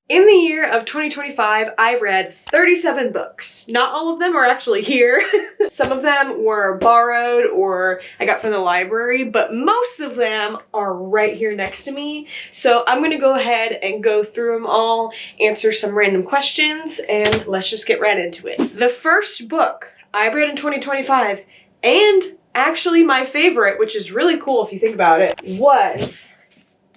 In the year of 2025, I read 37 books. Not all of them are actually here. Some of them were borrowed or I got from the library, but most of them are right here next to me. So I'm gonna go ahead and go through them all, answer some random questions, and let's just get right into it. The first book I read in 2025, and actually my favorite, which is really cool if you think about it, was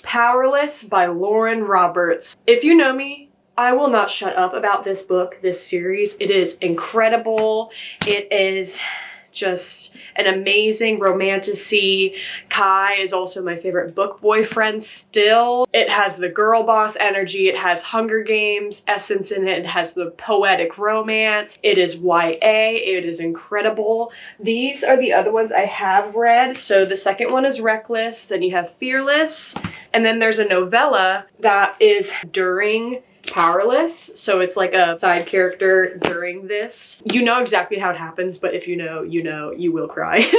Powerless by Lauren Roberts. If you know me, I will not shut up about this book, this series. It is incredible. It is just an amazing romantasy. Kai is also my favorite book boyfriend still. It has the girl boss energy. It has Hunger Games essence in it. It has the poetic romance. It is YA. It is incredible. These are the other ones I have read. So the second one is Reckless, then you have Fearless, and then there's a novella that is during Powerless, so it's like a side character during this. You know exactly how it happens, but if you know, you will cry.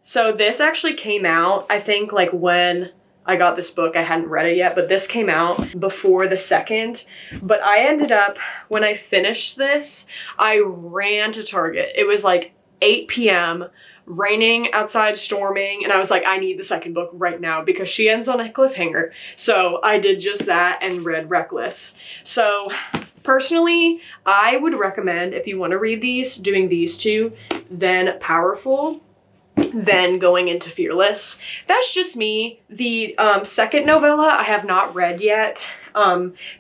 So this actually came out, I think, like when I got this book. I hadn't read it yet, but this came out before the second. But I ended up, when I finished this, I ran to Target. It was like 8 p.m., raining outside, storming, and I was like, I need the second book right now because she ends on a cliffhanger. So I did just that and read Reckless. So personally, I would recommend, if you want to read these, doing these two, then Powerful, then going into Fearless. That's just me. The second novella I have not read yet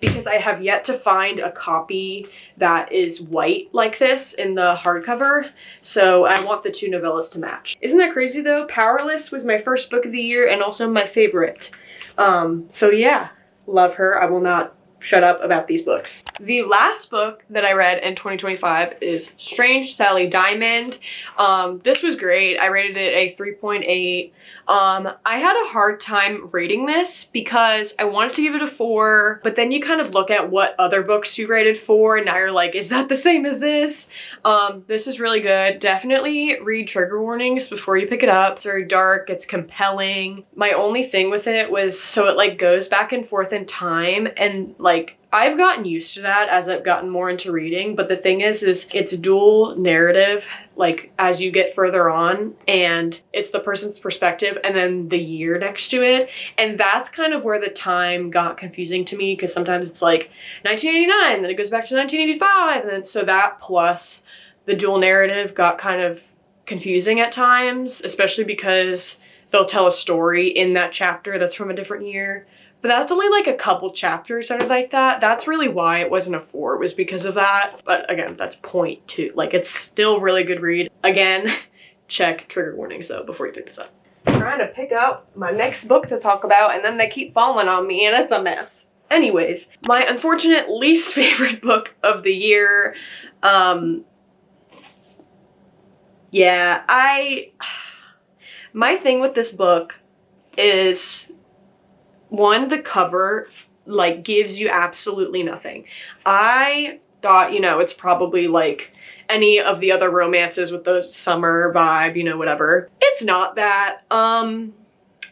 because I have yet to find a copy that is white like this in the hardcover. So I want the two novellas to match. Isn't that crazy though? Powerless was my first book of the year and also my favorite. So yeah, love her. I will not shut up about these books. The last book that I read in 2025 is Strange Sally Diamond. This was great. I rated it a 3.8. I had a hard time rating this because I wanted to give it a 4, but then you kind of look at what other books you rated 4 and now you're like, is that the same as this? This is really good. Definitely read trigger warnings before you pick it up. It's very dark, it's compelling. My only thing with it was, so it like goes back and forth in time, and like I've gotten used to that as I've gotten more into reading, but the thing is it's dual narrative, like as you get further on, and it's the person's perspective and then the year next to it. And that's kind of where the time got confusing to me, because sometimes it's like 1989, then it goes back to 1985, and then so that plus the dual narrative got kind of confusing at times, especially because they'll tell a story in that chapter that's from a different year. But that's only like a couple chapters that are like that. That's really why it wasn't a 4, was because of that. But again, that's 0.2. Like, it's still really good read. Again, check trigger warnings though before you pick this up. I'm trying to pick up my next book to talk about and then they keep falling on me and it's a mess. Anyways, my unfortunate least favorite book of the year. Yeah, my thing with this book is, one, the cover like gives you absolutely nothing. I thought, you know, it's probably like any of the other romances with the summer vibe, you know, whatever. It's not that.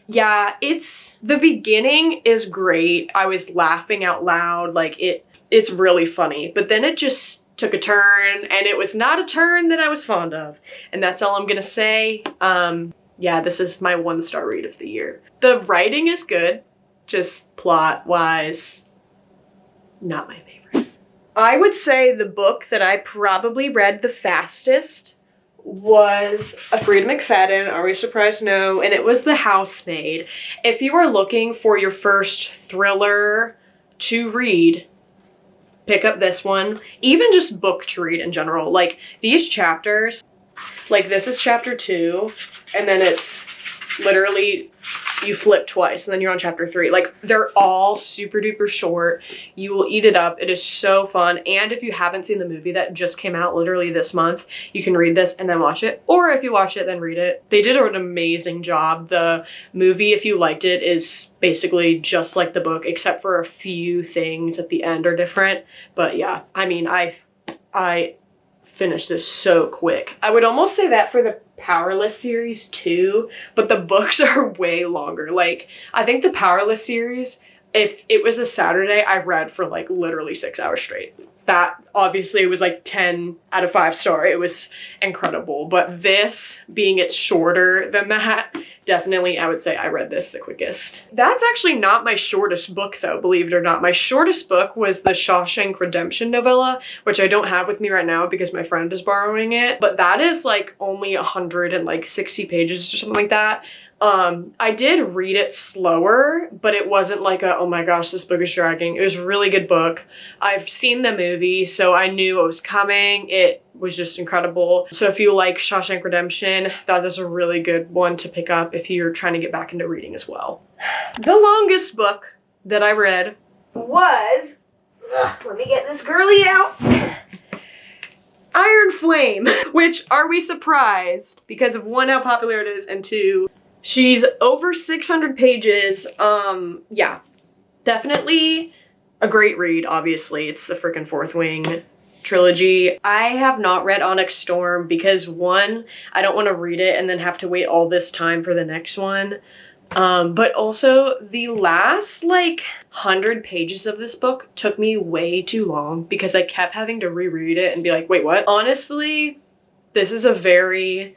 Yeah, the beginning is great. I was laughing out loud, like it's really funny, but then it just took a turn, and it was not a turn that I was fond of. And that's all I'm gonna say. Yeah, this is my 1-star read of the year. The writing is good. Just plot-wise, not my favorite. I would say the book that I probably read the fastest was A Freida McFadden, Are We Surprised? No, and it was The Housemaid. If you are looking for your first thriller to read, pick up this one. Even just book to read in general. Like, these chapters, like this is chapter 2, and then it's literally, you flip twice and then you're on chapter 3. Like, they're all super duper short. You will eat it up. It is so fun. And if you haven't seen the movie that just came out literally this month, you can read this and then watch it. Or if you watch it, then read it. They did an amazing job. The movie, if you liked it, is basically just like the book, except for a few things at the end are different. But yeah, I mean, I finished this so quick. I would almost say that for the Powerless series too, but the books are way longer. Like, I think the Powerless series if it was a Saturday, I read for like literally 6 hours straight. That obviously was like 10 out of 5 star. It was incredible. But this, being it's shorter than that, definitely I would say I read this the quickest. That's actually not my shortest book though, believe it or not. My shortest book was the Shawshank Redemption novella, which I don't have with me right now because my friend is borrowing it. But that is like only 160 pages or something like that. I did read it slower, but it wasn't like a, oh my gosh, this book is dragging. It was a really good book. I've seen the movie, so I knew it was coming. It was just incredible. So if you like Shawshank Redemption, that is a really good one to pick up if you're trying to get back into reading as well. The longest book that I read was, let me get this girly out, Iron Flame, which, are we surprised? Because of one, how popular it is, and two, she's over 600 pages. Yeah, definitely a great read, obviously. It's the frickin' Fourth Wing trilogy. I have not read Onyx Storm because one, I don't want to read it and then have to wait all this time for the next one. But also the last like 100 pages of this book took me way too long because I kept having to reread it and be like, wait, what? Honestly, this is a very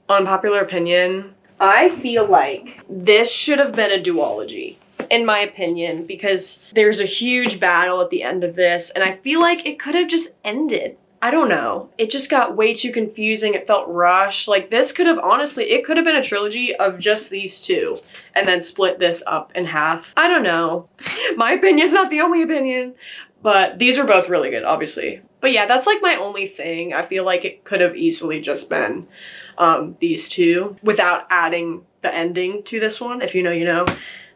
unpopular opinion. I feel like this should have been a duology, in my opinion, because there's a huge battle at the end of this, and I feel like it could have just ended. I don't know. It just got way too confusing. It felt rushed. Like, this could have, honestly, it could have been a trilogy of just these two, and then split this up in half. I don't know. My opinion's not the only opinion, but these are both really good, obviously. But yeah, that's like my only thing. I feel like it could have easily just been these two without adding the ending to this one. If you know, you know.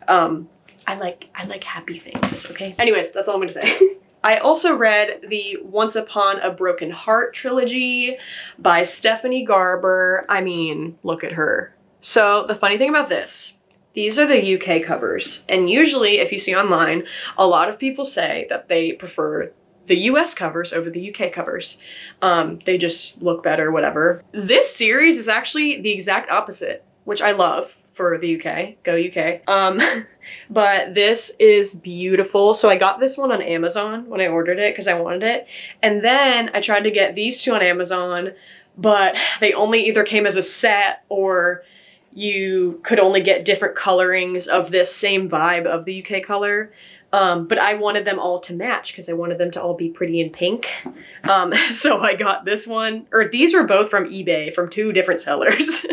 I like happy things, okay? Anyways, that's all I'm gonna say. I also read the Once Upon a Broken Heart trilogy by Stephanie Garber. I mean, look at her. So the funny thing about this, these are the UK covers. And usually, if you see online, a lot of people say that they prefer the US covers over the UK covers. They just look better, whatever. This series is actually the exact opposite, which I love for the UK. Go UK. But this is beautiful. So I got this one on Amazon when I ordered it because I wanted it. And then I tried to get these two on Amazon, but they only either came as a set or you could only get different colorings of this same vibe of the UK color. But I wanted them all to match because I wanted them to all be pretty in pink. So I got this one, or these were both from eBay from two different sellers.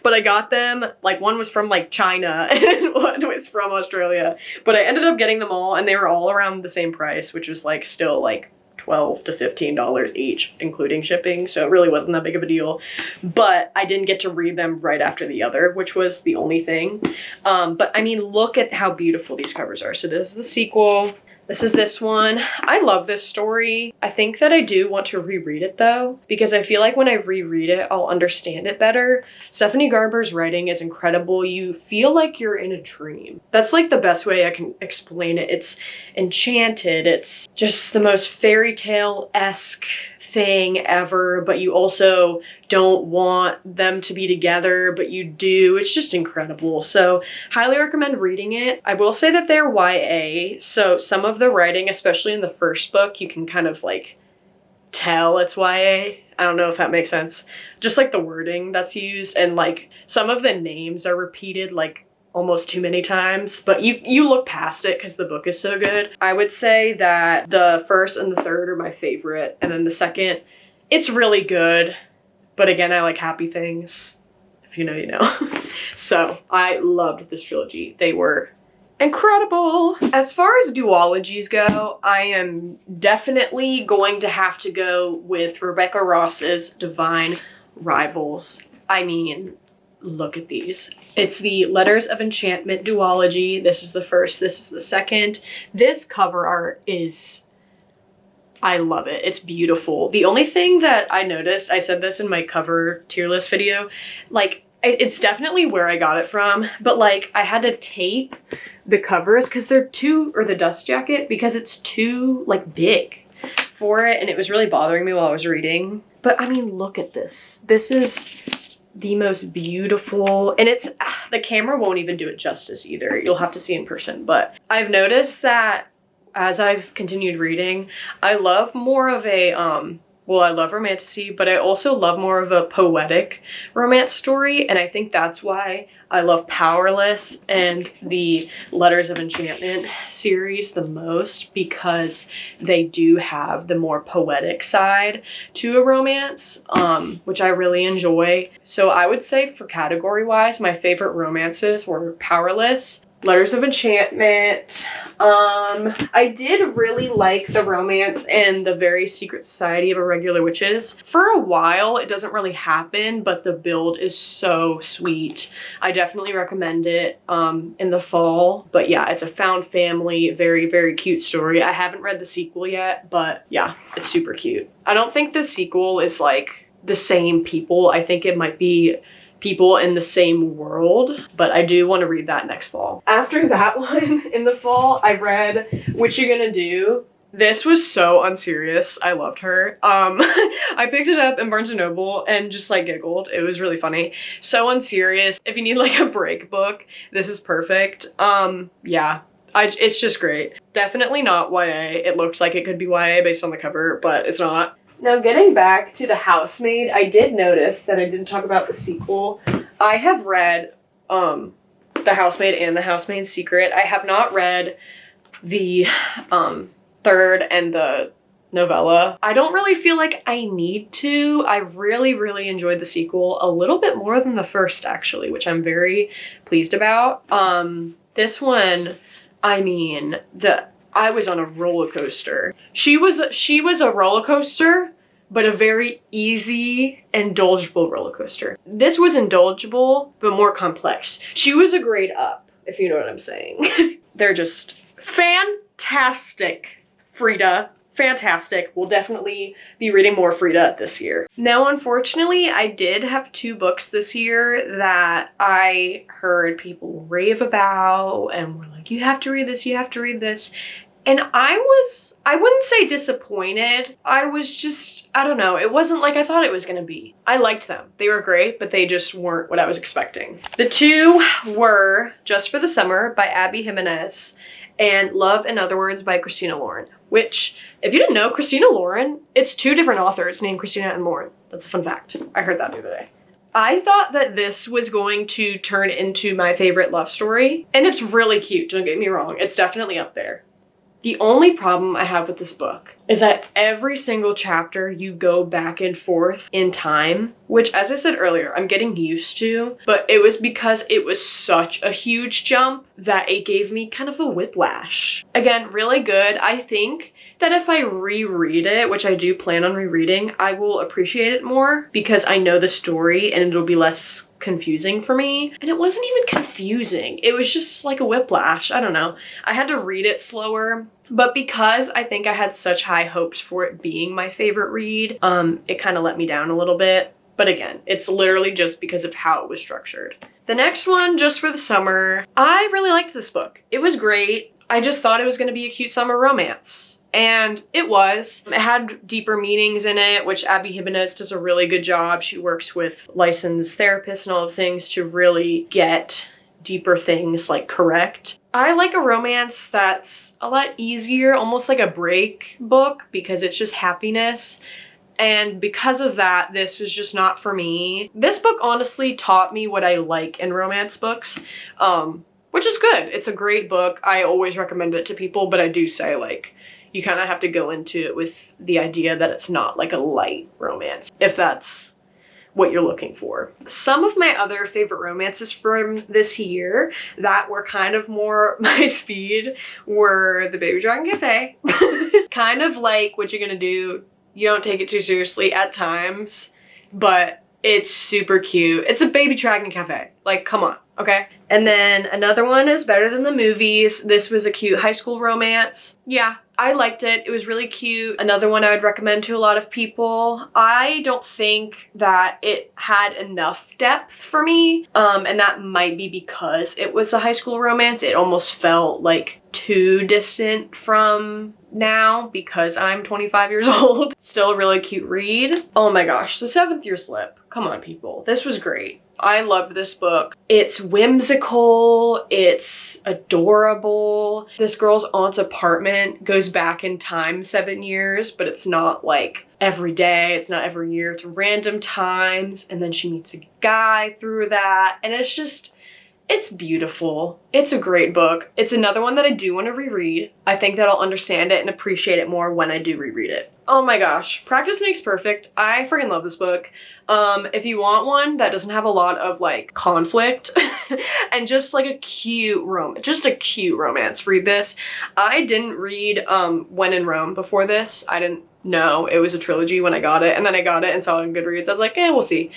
But I got them, like one was from like China and one was from Australia. But I ended up getting them all and they were all around the same price, which was like still like $12 to $15 each, including shipping. So it really wasn't that big of a deal. But I didn't get to read them right after the other, which was the only thing. But I mean, look at how beautiful these covers are. So this is the sequel. This is this one. I love this story. I think that I do want to reread it though, because I feel like when I reread it, I'll understand it better. Stephanie Garber's writing is incredible. You feel like you're in a dream. That's like the best way I can explain it. It's enchanted. It's just the most fairy tale-esque thing ever, but you also don't want them to be together, but you do. It's just incredible. So highly recommend reading it. I will say that they're YA, so some of the writing, especially in the first book, you can kind of like tell it's YA. I don't know if that makes sense. Just like the wording that's used, and like some of the names are repeated like almost too many times, but you look past it because the book is so good. I would say that the first and the third are my favorite, and then the second, it's really good, but again, I like happy things. If you know, you know. So I loved this trilogy. They were incredible. As far as duologies go, I am definitely going to have to go with Rebecca Ross's Divine Rivals. I mean, look at these. It's the Letters of Enchantment duology. This is the first, this is the second. This cover art is, I love it. It's beautiful. The only thing that I noticed, I said this in my cover tier list video, like it's definitely where I got it from, but like I had to tape the covers because they're too, or the dust jacket, because it's too like big for it, and it was really bothering me while I was reading. But I mean, look at this. This is the most beautiful, and it's, the camera won't even do it justice either. You'll have to see in person, but I've noticed that as I've continued reading, I love more of a, well, I love romantasy, but I also love more of a poetic romance story, and I think that's why I love Powerless and the Letters of Enchantment series the most, because they do have the more poetic side to a romance, which I really enjoy. So I would say for category-wise, my favorite romances were Powerless, Letters of Enchantment. I did really like the romance in The Very Secret Society of Irregular Witches. For a while, it doesn't really happen, but the build is so sweet. I definitely recommend it in the fall. But yeah, it's a found family, very, very cute story. I haven't read the sequel yet, but yeah, it's super cute. I don't think the sequel is like the same people. I think it might be people in the same world, but I do want to read that next fall. After that one in the fall, I read What You Gonna Do. This was so unserious. I loved her. I picked it up in Barnes & Noble and just like giggled. It was really funny. So unserious. If you need like a break book, this is perfect. Yeah. It's just great. Definitely not YA. It looks like it could be YA based on the cover, but it's not. Now, getting back to The Housemaid, I did notice that I didn't talk about the sequel. I have read The Housemaid and The Housemaid's Secret. I have not read the third and the novella. I don't really feel like I need to. I really, really enjoyed the sequel a little bit more than the first, actually, which I'm very pleased about. This one, I mean, I was on a roller coaster. She was a roller coaster, but a very easy, indulgible roller coaster. This was indulgible, but more complex. She was a grade up, if you know what I'm saying. They're just fantastic. Frida, fantastic. We'll definitely be reading more Frida this year. Now, unfortunately, I did have 2 books this year that I heard people rave about and were like, you have to read this, you have to read this. And I wouldn't say disappointed. I was just, I don't know. It wasn't like I thought it was gonna be. I liked them. They were great, but they just weren't what I was expecting. The 2 were Just for the Summer by Abby Jimenez and Love in Other Words by Christina Lauren, which, if you didn't know, Christina Lauren, it's 2 different authors named Christina and Lauren. That's a fun fact. I heard that the other day. I thought that this was going to turn into my favorite love story, and it's really cute, don't get me wrong. It's definitely up there. The only problem I have with this book is that every single chapter you go back and forth in time, which, as I said earlier, I'm getting used to, but it was because it was such a huge jump that it gave me kind of a whiplash. Again, really good. I think that if I reread it, which I do plan on rereading, I will appreciate it more because I know the story and it'll be less confusing for me. And it wasn't even confusing. It was just like a whiplash. I don't know. I had to read it slower, but because I think I had such high hopes for it being my favorite read, it kind of let me down a little bit. But again, it's literally just because of how it was structured. The next one, Just for the Summer, I really liked this book. It was great. I just thought it was going to be a cute summer romance. And it was. It had deeper meanings in it, which Abby Jimenez does a really good job. She works with licensed therapists and all the things to really get deeper things like correct. I like a romance that's a lot easier, almost like a break book, because it's just happiness. And because of that, this was just not for me. This book honestly taught me what I like in romance books, which is good. It's a great book. I always recommend it to people, but I do say, like, you kind of have to go into it with the idea that it's not like a light romance, if that's what you're looking for. Some of my other favorite romances from this year that were kind of more my speed were The Baby Dragon Cafe. Kind of like What You're Gonna Do. You don't take it too seriously at times, but it's super cute. It's a Baby Dragon Cafe. Like, come on. okay? And then another one is Better Than the Movies. This was a cute high school romance. Yeah, I liked it. It was really cute. Another one I would recommend to a lot of people. I don't think that it had enough depth for me, and that might be because it was a high school romance. It almost felt like too distant from now because I'm 25 years old. Still a really cute read. Oh my gosh, The Seventh Year Slip. Come on, people. This was great. I loved this book. It's whimsical, it's adorable. This girl's aunt's apartment goes back in time 7 years, but it's not like every day, it's not every year, it's random times, and then she meets a guy through that, and it's just, it's beautiful. It's a great book. It's another one that I do want to reread. I think that I'll understand it and appreciate it more when I do reread it. Oh my gosh, Practice Makes Perfect. I freaking love this book. If you want one that doesn't have a lot of like conflict and just like a cute romance, read this. I didn't read When in Rome before this. I didn't know it was a trilogy when I got it, and then I got it and saw it on Goodreads. I was like, we'll see.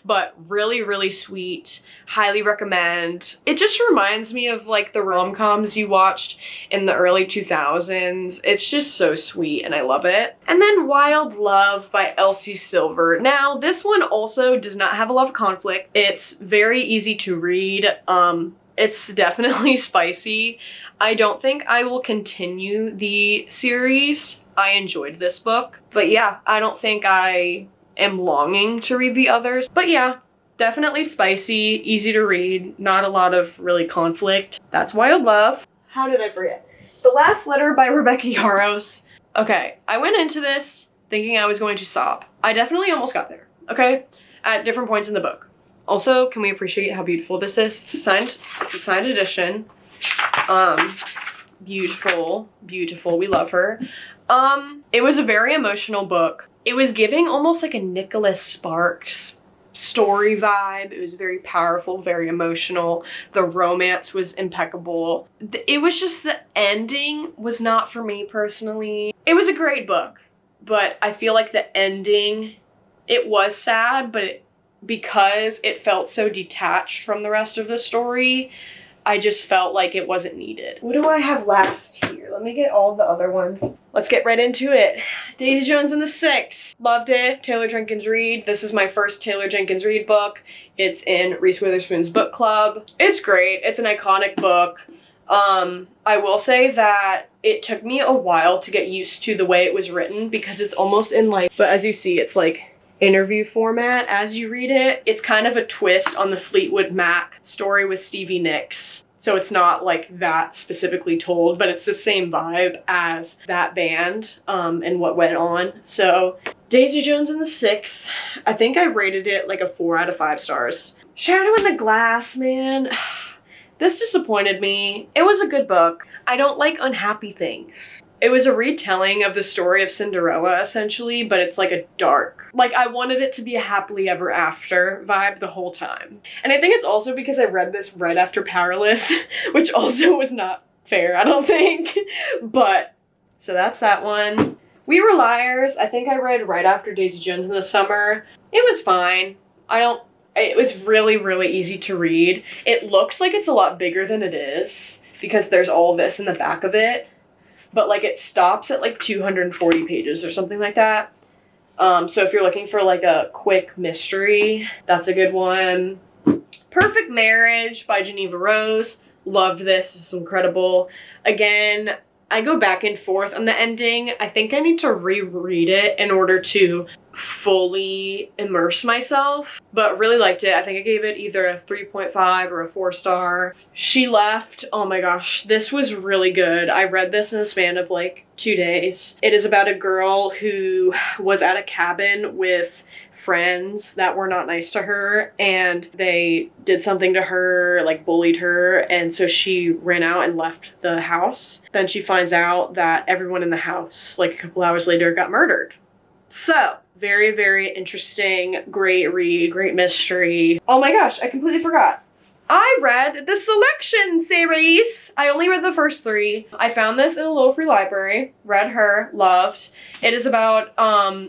But really, really sweet. Highly recommend. It just reminds me of like the rom-coms you watched in the early 2000s. It's just so sweet and I love it. And then Wild Love by Elsie Silver. Now, this one also does not have a lot of conflict. It's very easy to read. It's definitely spicy. I don't think I will continue the series. I enjoyed this book. But yeah, I don't think I am longing to read the others. But yeah, definitely spicy, easy to read, not a lot of really conflict. That's Wild Love. How did I forget? The Last Letter by Rebecca Yarros. Okay, I went into this thinking I was going to sob. I definitely almost got there, okay? At different points in the book. Also, can we appreciate how beautiful this is? It's a signed edition. Beautiful, beautiful. We love her. It was a very emotional book. It was giving almost like a Nicholas Sparks story vibe. It was very powerful, very emotional. The romance was impeccable. It was just the ending was not for me personally. It was a great book, but I feel like the ending, it was sad, but because it felt so detached from the rest of the story, I just felt like it wasn't needed. What do I have last here? Let me get all the other ones. Let's get right into it. Daisy Jones and the Six. Loved it. Taylor Jenkins Reid. This is my first Taylor Jenkins Reid book. It's in Reese Witherspoon's book club. It's great. It's an iconic book. I will say that it took me a while to get used to the way it was written because it's almost in like, but as you see, it's like interview format as you read it. It's kind of a twist on the Fleetwood Mac story with Stevie Nicks. So it's not like that specifically told, but it's the same vibe as that band and what went on. So Daisy Jones and the Six, I think I rated it like a 4 out of 5 stars. Shadow in the Glass, man. This disappointed me. It was a good book. I don't like unhappy things. It was a retelling of the story of Cinderella, essentially, but it's like a dark. Like, I wanted it to be a happily ever after vibe the whole time. And I think it's also because I read this right after Powerless, which also was not fair, I don't think. But, so that's that one. We Were Liars, I think I read right after Daisy Jones in the Summer. It was fine. It was really, really easy to read. It looks like it's a lot bigger than it is because there's all this in the back of it. But like it stops at like 240 pages or something like that. So if you're looking for like a quick mystery, that's a good one. Perfect Marriage by Geneva Rose. Loved this. This is incredible. Again, I go back and forth on the ending. I think I need to reread it in order to fully immerse myself, but really liked it. I think I gave it either a 3.5 or a 4-star. She Left. Oh my gosh, this was really good. I read this in the span of like 2 days. It is about a girl who was at a cabin with friends that were not nice to her, and they did something to her, like bullied her, and so she ran out and left the house. Then she finds out that everyone in the house, like a couple hours later, got murdered. So, very, very interesting, great read, great mystery. Oh my gosh, I completely forgot. I read the Selection series. I only read the first 3. I found this in a little free library. Read her, loved. It is about,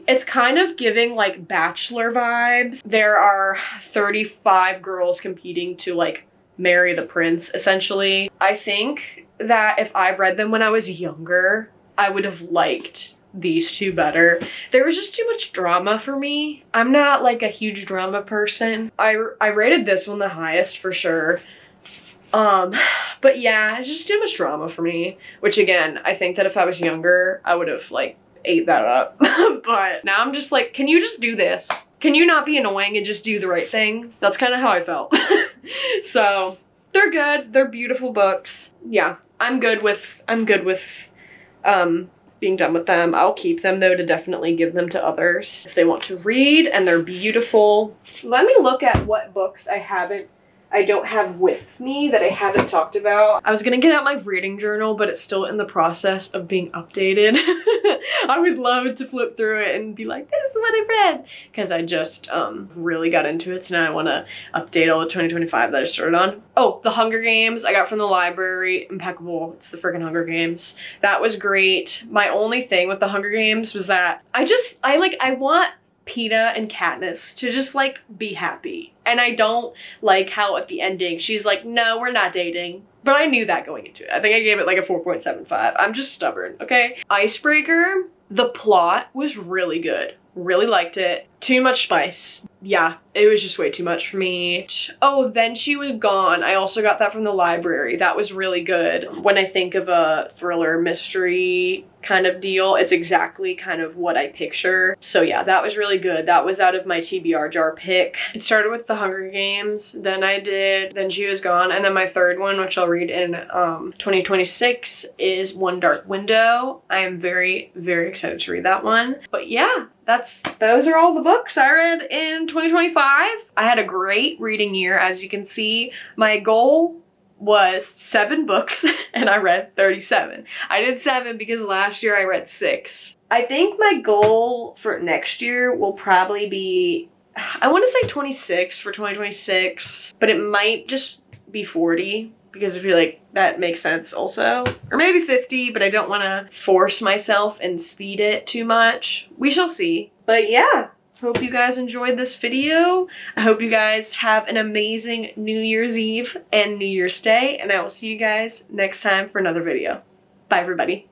it's kind of giving like Bachelor vibes. There are 35 girls competing to like marry the prince, essentially. I think that if I read them when I was younger, I would have liked these 2 better. There was just too much drama for me. I'm not like a huge drama person. I rated this one the highest for sure. But yeah, it's just too much drama for me. Which again, I think that if I was younger, I would have like ate that up. But now I'm just like, can you just do this? Can you not be annoying and just do the right thing? That's kind of how I felt. So they're good. They're beautiful books. Yeah, I'm good with being done with them. I'll keep them though to definitely give them to others if they want to read, and they're beautiful. Let me look at what books I don't have with me that I haven't talked about. I was gonna get out my reading journal, but it's still in the process of being updated. I would love to flip through it and be like, this is what I read. Because I just really got into it, so now I want to update all the 2025 that I started on. Oh, The Hunger Games I got from the library. Impeccable. It's the freaking Hunger Games. That was great. My only thing with The Hunger Games was that I want Peeta and Katniss to just like be happy. And I don't like how at the ending she's like, no, we're not dating. But I knew that going into it. I think I gave it like a 4.75. I'm just stubborn, okay? Icebreaker, the plot was really good. Really liked it. Too much spice. Yeah, it was just way too much for me. Oh, Then She Was Gone. I also got that from the library. That was really good. When I think of a thriller mystery kind of deal, it's exactly kind of what I picture. So yeah, that was really good. That was out of my TBR jar pick. It started with The Hunger Games, then I did Then She Was Gone, and then my third one, which I'll read in 2026, is One Dark Window. I am very, very excited to read that one. But yeah, those are all the books I read in 2025. I had a great reading year, as you can see. My goal was 7 books and I read 37. I did 7 because last year I read 6. I think my goal for next year will probably be, I want to say 26 for 2026, but it might just be 40 because I feel like that makes sense also. Or maybe 50, but I don't want to force myself and speed it too much. We shall see. But yeah, hope you guys enjoyed this video. I hope you guys have an amazing New Year's Eve and New Year's Day, and I will see you guys next time for another video. Bye, everybody.